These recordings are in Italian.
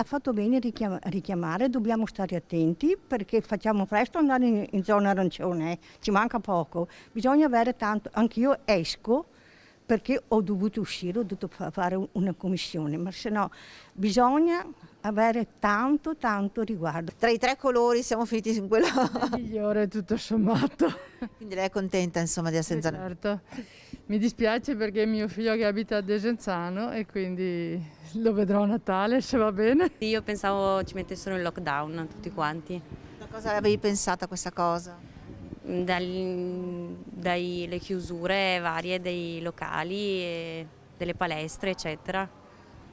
ha fatto bene richiamare, dobbiamo stare attenti perché facciamo presto andare in zona arancione, ci manca poco, bisogna avere tanto, anch'io esco perché ho dovuto uscire, ho dovuto fare una commissione, ma se no bisogna avere tanto riguardo. Tra i tre colori siamo finiti in quello. Migliore tutto sommato. Quindi lei è contenta insomma di Asenzano? Certo. Mi dispiace perché mio figlio che abita a Desenzano e quindi lo vedrò a Natale se va bene. Io pensavo ci mettessero il lockdown tutti quanti, Da cosa avevi pensato a questa cosa? dalle chiusure varie dei locali, e delle palestre, eccetera.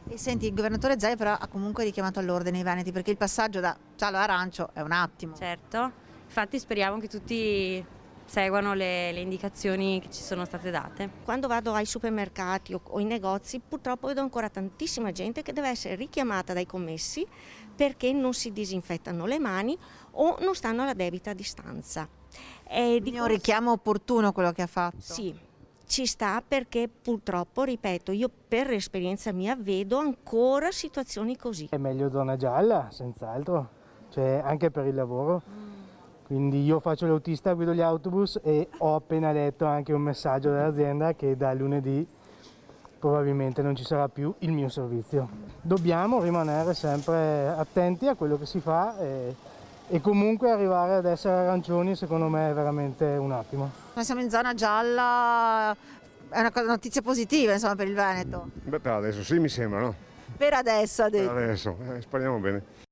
E senti, il governatore Zaia però ha comunque richiamato all'ordine i veneti perché il passaggio da giallo a arancio è un attimo. Certo, infatti speriamo che tutti seguano le indicazioni che ci sono state date. Quando vado ai supermercati o ai negozi purtroppo vedo ancora tantissima gente che deve essere richiamata dai commessi perché non si disinfettano le mani o non stanno alla debita distanza. Quindi è un richiamo opportuno quello che ha fatto. Sì, ci sta perché purtroppo, ripeto, io per esperienza mia vedo ancora situazioni così. È meglio zona gialla, senz'altro, cioè anche per il lavoro. Quindi io faccio l'autista, guido gli autobus e ho appena letto anche un messaggio dell'azienda che da lunedì probabilmente non ci sarà più il mio servizio. Dobbiamo rimanere sempre attenti a quello che si fa e comunque arrivare ad essere arancioni secondo me è veramente un attimo. Noi siamo in zona gialla, è una notizia positiva insomma per il Veneto. Beh, per adesso sì mi sembra, no? Per adesso ha Per detto. adesso, speriamo bene.